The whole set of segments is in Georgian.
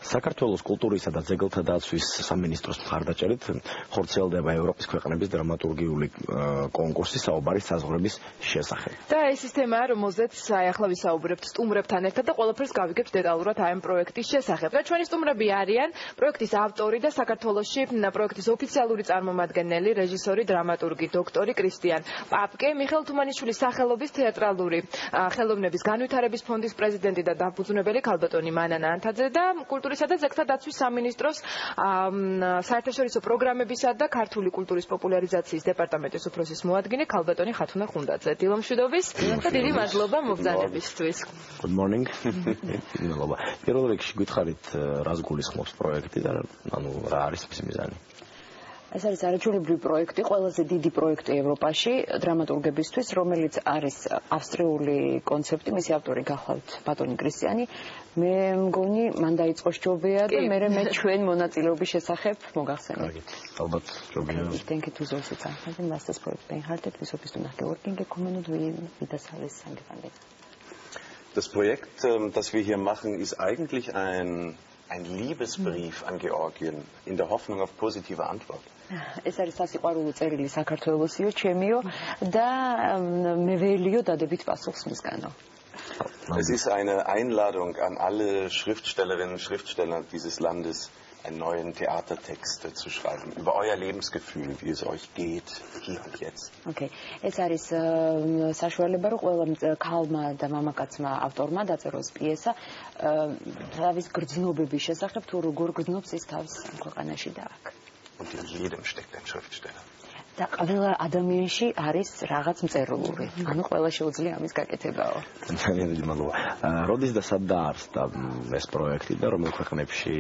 საქართველოს კულტურისა და ძეგლთა დაცვის სამინისტროს მხარდაჭერით ხორციელდება ევროპის ქვეყნების დრამატურგიული კონკურსი საუბარი საზღვრების შესახებ. და ეს ის თემაა, რომელზეც ახლა ვისაუბრებთ სტუმრებთან ერთად და ყველაფერს გავიგებთ დეტალურად ამ პროექტის შესახებ. და ჩვენი სტუმრები არიან პროექტის ავტორი და საქართველოში პროექტის ოფიციალური წარმომადგენელი, რეჟისორი, დრამატურგი, დოქტორი კრისტიან პაპკე, მიხეილ თუმანიშვილის სახელობის თეატრალური ხელოვნების განვითარების ფონდის პრეზიდენტი და დაფუძნებელი ქალბატონი მანანა ანთაძე და კულტურისა და ძეგლთა დაცვის სამინისტროს საერთაშორისო პროგრამებისა და ქართული კულტურის პოპულარიზაციის დეპარტამენტის უფროსის მოადგილე ქალბატონი ხათუნა ხუნდაძე. დილომშვიდობის და დიდი მადლობა მობრძანებისთვის. Good morning. მადლობა. პირველ რიგში გითხარით რას გულისხმობს პროექტი და ანუ რა არის მისი მიზანი? ეს არის არაჩვეულებრივი პროექტი, ყველაზე დიდი პროექტი ევროპაში დრამატურგებისთვის, რომელიც არის ავსტრიული კონცეფტი, მისი ავტორი გახლავთ ბატონი კრისტიანი. მე მგონი მან დაიწყო სჯობია და მე ჩვენ მონაწილეობის შესახებ მოგახსენებ. ალბათ სჯობია. Denke du sollst jetzt sagen, was das Projekt beinhaltet, wieso bist du nach Georgien gekommen und wie das alles angefangen hat. Das Projekt, das wir hier machen, ist eigentlich ein Liebesbrief an Georgien in der Hoffnung auf positive Antwort. ეს არის სასიყვარულო წერილი საქართველოსიო, ჩემიო და მე ველიო დადებით პასუხს მისგანო. Es ist eine Einladung an alle Schriftstellerinnen und Schriftsteller dieses Landes, einen neuen Theatertext zu schreiben über euer Lebensgefühl, wie es euch geht, hier und jetzt. Okay. ეს არის საშუალება, რომ ყველა ქალმა და მამაკაცმა ავტორმა დაწეროს პიესა თავის გრძნობების შესახებ, თუ როგორ გრძნობს ის თავს ქვეყანაში და აქ. Und in jedem steckt ein Schriftsteller. და ყველა ადამიანში არის რაღაც მწერლური. ანუ ყველა შეუძლია ამის გაკეთებაო. ძალიან დიდი მადლობა. როდის და სად დაარსდა ეს პროექტი და რომელ ქვეყნებში?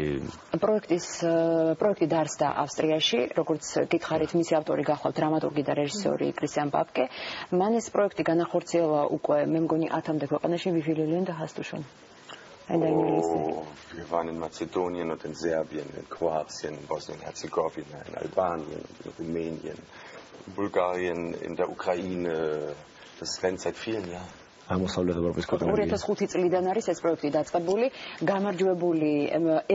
პროექტი დაარსდა ავსტრიაში, როგორც გითხარით, მისი ავტორი გახლავთ დრამატურგი და რეჟისორი კრისტიან პაპკე. მან ეს პროექტი განახორციელა უკვე მე მგონი 10-მდე ქვეყანაში, wie viele Länder hast du schon? Wir waren in Mazedonien und in Serbien, in Kroatien, in Bosnien-Herzegowina, in Albanien, in Rumänien, in Bulgarien, in der Ukraine. Das rennt seit vielen Jahren. 2005 წლიდან არის ეს პროექტი დაწყებული.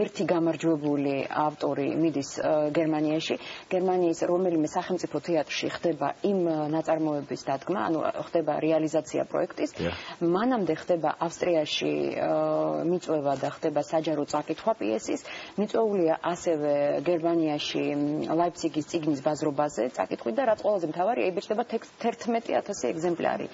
ერთი გამარჯვებული ავტორი მიდის გერმანიაში. გერმანიის რომელიმე სახელმწიფო თეატრში ხდება იმ ნაწარმოების დადგმა, ანუ ხდება რეალიზაცია პროექტის. მანამდე ხდება ავსტრიაში მიწვევა და ხდება საჯარო წაკითხვა პიესის. მიწვეულია ასევე გერმანიაში ლაიფციგის წიგნის ბაზრობაზე წაკითხვით და რაც ყველაზე მთავარია, იბეჭდება 11,000 ეგზემპლარი.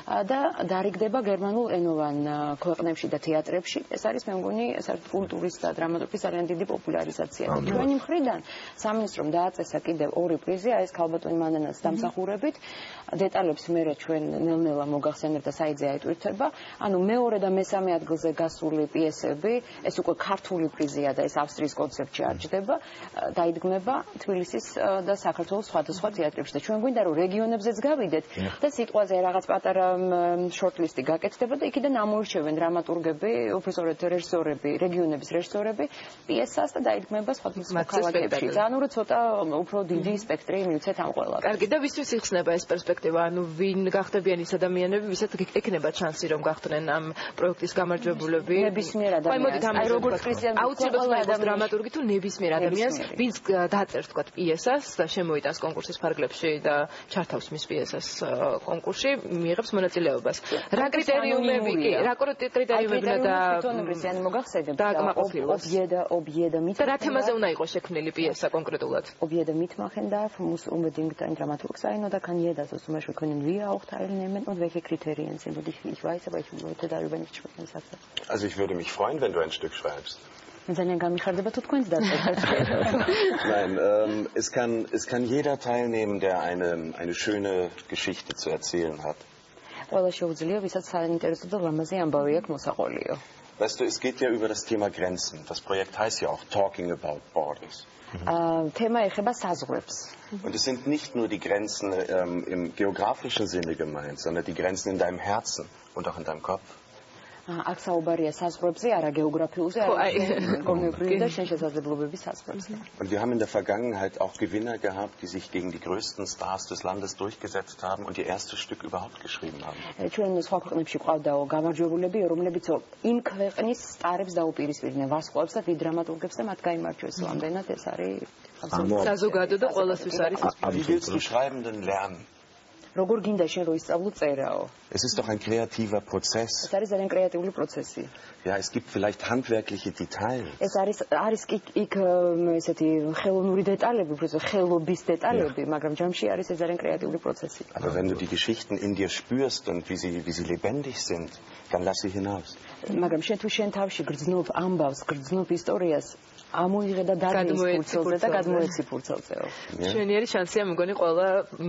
და დარიგდება გერმანულ ენოვან ქვეყნებში და თეატრებში. ეს არის მე მგონი კულტურის და დრამატურგიის ძალიან დიდი პოპულარიზაცია. ჩვენი მხრიდან სამინისტრომ დააწესა კიდევ 2 პრიზი, ეს ქალბატონი მანანას დამსახურებით. დეტალებს მე ჩვენ ნელ-ნელა მოგახსენებ და საიტზე აიტვირთება. ანუ მეორე და მესამე ადგილზე გასული პიესები, ეს უკვე ქართული პრიზია და ეს ავსტრიის კონცერტში არჩდება, დაიდგმება თბილისის და საქართველოს სხვადასხვა თეატრებში და ჩვენ გვინდა რომ რეგიონებზეც გავიდეთ და სიტყვაზე რაღაც პატარა შორტლისტი გაკეთდება და იქიდან ამოირჩევენ დრამატურგები, უპროფესორები, რეჟისორები, რეგიონების რეჟისორები პიესას და დაიდგმება სხვადასხვა ქალაქებში. ანუ რომ ცოტა უფრო დიდი სპექტრი მივცეთ ამ ყველაფერს. კარგი, და ვისთვის იხსნება ეს პერსპექტივა? ანუ ვინ გახდებიან ის ადამიანები, ვისაც ექნება ჩანსი რომ გახდნენ ამ პროექტის გამარჯვებულები? ნებისმიერ ადამიანს. აი როგორც კრისტიან აუცილებლად დრამატურგი თუ ნებისმიერ ადამიანს, ვინც დაწერს თქვა პიესას და შემოიტანს კონკურსის ფარგლებში და ჩართავს მის პიესას კონკურსში, მიიღებს მონაწილეობას. რა კრიტერიუმები კი, რა კრიტერიუმები და კრიტერიუმები მოგახსენებ და აკმაყოფილებას. Objeder mit. და რა თემაზე უნდა იყოს შექმნილი პიესა კონკრეტულად? Objeder mitmachen darf, muss unbedingt ein Dramaturg sein oder kann jeder. Also zum Beispiel können wir auch teilnehmen und welche Kriterien sind. Und ich weiß, aber ich wollte darüber nicht sprechen. Also ich würde mich freuen, wenn du ein Stück schreibst. Nein, es kann jeder teilnehmen, der eine schöne Geschichte zu erzählen hat. Weißt du, es geht ja über das Thema Grenzen. Das Projekt heißt ja auch Talking About Borders. Und es sind nicht nur die Grenzen im geografischen Sinne gemeint, sondern die Grenzen in deinem Herzen und auch in deinem Kopf. აქ საუბარია საზღვრებზე, არა გეოგრაფიულზე, კოლონიური და შესაძლებლობების საზღვრებზე. Und wir haben in der Vergangenheit auch Gewinner gehabt, die sich gegen die größten Stars des Landes durchgesetzt haben und ihr erstes Stück überhaupt geschrieben haben. ჩვენ სხვა ქვეყნებში ყავდაო გამარჯვებულები, რომლებიც იმ ქვეყნის სტარებს დაუპირისპირდნენ ვარსკვლავებს და დიდ დრამატურგებს და მათ გაიმარჯვეს. ამდენად ეს არის საზოგადო და ყველასთვის არის. Wie willst du Schreibenden lernen? როგორ გინდა შენ რო ისწავლო წერაო? Es ist doch ein kreativer Prozess. ეს არის ძალიან კრეატიული პროცესი. Ja, es gibt vielleicht handwerkliche Details. ეს არის იქ ესეთი ხელოვნური დეტალები, ხელობის დეტალები, მაგრამ ჯამში არის ეს ძალიან კრეატიული პროცესი. Aber wenn du die Geschichten in dir spürst und wie sie lebendig sind, dann lass sie hinaus. მაგრამ შენ თუ შენ თავში გრძნობ ამბავს, გრძნობ ისტორიას, ამოიღე და დაგმოს ფურცელზე და გადმოეცი ფურცელზეო. ჩვენიერი შანსია მგონი ყველა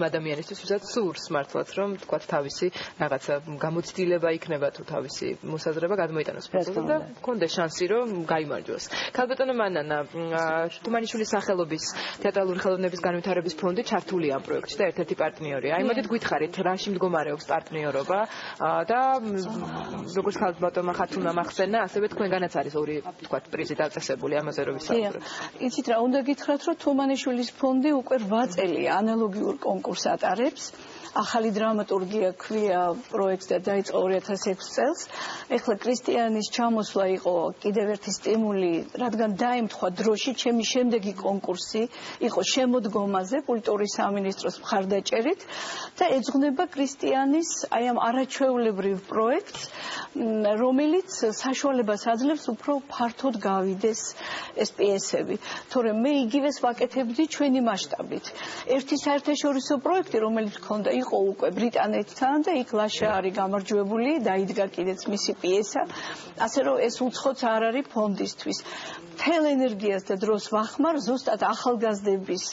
ადამიანისთვის, ვისაც სურს მართლაც რომ თქვა თავისი რაღაცა გამოცდილება იქნება თუ თავისი მოსაზრება გადმოიტანოს ფურცელზე და გქონდეს შანსი რომ გაიმარჯვოს. ქალბატონო მანანა, თუმანიშვილის სახელობის თეატრალური ხელოვნების განვითარების ფონდი ჩართულია ამ პროექტში და ერთ-ერთი პარტნიორია. აი მოდით გითხარით, რაში მდგომარეობს პარტნიორობა და როგორც ქალბატონმა ხათუნა მახსენა, ასევე თქვენგანაც არის ორი თქვა პრიზი დაწესებული ამაზე იცით რა უნდა გითხრათ რომ თუმანიშვილის ფონდი უკვე 8 წელია ანალოგიურ კონკურსს ატარებს ახალი დრამატურგია ქვია პროექტს და დაიწყო 2006 წელს. ეხლა კრისტიანის ჩამოსვლა იყო კიდევ ერთი სტიმული, რადგან დაემთხვა დროში, ჩემი შემდეგი კონკურსი იყო შემოდგომაზე კულტურის სამინისტროს მხარდაჭერით და ეძღვნება კრისტიანის აი ამ არაჩვეულებრივ პროექტს, რომელიც საშუალებას აძლევს უფრო ფართოდ გავიდეს ეს პიესები. თორემ მე იგივეს ვაკეთებდი ჩვენი მასშტაბით. ერთი საერთაშორისო პროექტი, რომელიც ჰქონდა იყო უკვე ბრიტანეთთან და იქ ლაშა არის გამარჯვებული, დაიდგა კიდეც მისი პიესა. ასე რომ ეს უცხოც არ არის ფონდისთვის. მთელ ენერგიას და დროს ვახმარ ზუსტად ახალგაზრდების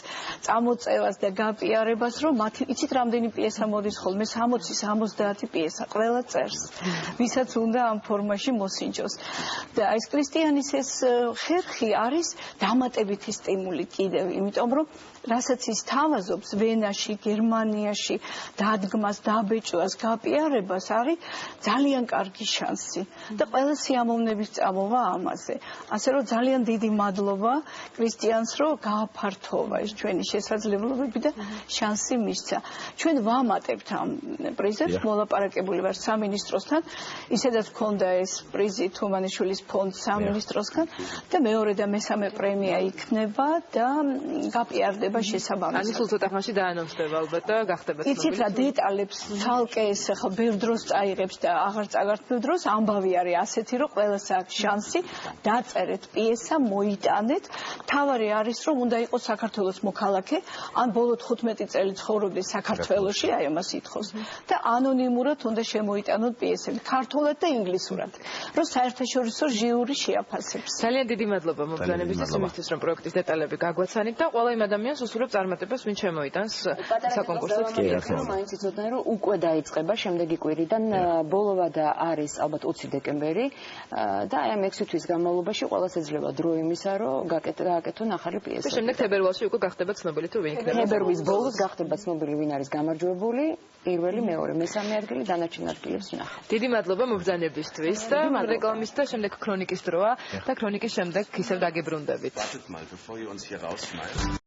წამოწევას და გაპიარებას, რომ მათი იცით რამდენი პიესა მოდის ხოლმე 60-70 პიესა ყველა წერს. ვისაც უნდა ამ ფორმაში მოსინჯოს. და ეს კრისტიანის ეს ხერხი არის დამატებითი სტიმული კიდევ, იმიტომ რომ რასაც ის თავაზობს ვენაში, გერმანიაში, დადგმას, დაბეჭვას, გაპიარებას არის ძალიან კარგი შანსი და ყველა სიამოვნების წამოვა ამაზე. ასე რომ ძალიან დიდი მადლობა კრისტიანს, რომ გააფართოვა ეს ჩვენი შესაძლებლობები და შანსი მისცა. ჩვენ ვამატებთ ამ პრიზებს, მოლაპარაკებული ვარ სამინისტროსთან, ისედაც ჰქონდა ეს პრიზი თუმანიშვილის ფონდს სამინისტროსგან და მეორე და მესამე პრემია იქნება და გაპიარდება შესაბამისად. ანუ სულ ცოტა ხანში დაანონსდება ალბათ და გახდება ცნობილი. იცით რა დეტალებს თალკე ეს ახლა ბევრ დროს წაიღებს და აღარ წაგართ ბევრ დროს, ამბავი არის ასეთი, რომ ყველას აქვს შანსი დაწერეთ პიესა, მოიტანეთ. თავარი არის რომ უნდა იყოს საქართველოს მოქალაქე, ან ბოლო 15 წელი ცხოვრობდეს საქართველოში, აი ამას ითხოვს და ანონიმურად უნდა შემოიტანოთ პიესები, ქართულად და ინგლისურად, რომ საერთაშორისო ჟიური შეაფასებს. ძალიან დიდი მადლობა მობრძანებისთვის, იმისთვის რომ პროექტის დეტალები გაგვაცანით და ყველა იმ ადამიანს უსურვებ წარმატებას, ვინც შემოიტანს საკონკურსო მაინც იცოდნენ რომ უკვე დაიწყება შემდეგი კვირიდან ბოლოვადა არის ალბათ 20 დეკემბერი და აი ამ 6 თვის განმავლობაში ყველას ეძლევა დრო იმისა რომ გააკეთონ ახალი პიესები. შემდეგ თებერვალში უკვე გახდება ცნობილი თუ ვინ იქნება. თებერვლის ბოლოს გახდება ცნობილი ვინ არის გამარჯვებული, პირველი, მეორე, მესამე ადგილი, დანარჩენ ადგილებს ვნახავთ. დიდი მადლობა მობრძანებისთვის და რეკლამის და შემდეგ ქრონიკის დროა და ქრონიკის შემდეგ ისევ დაგებრუნდებით.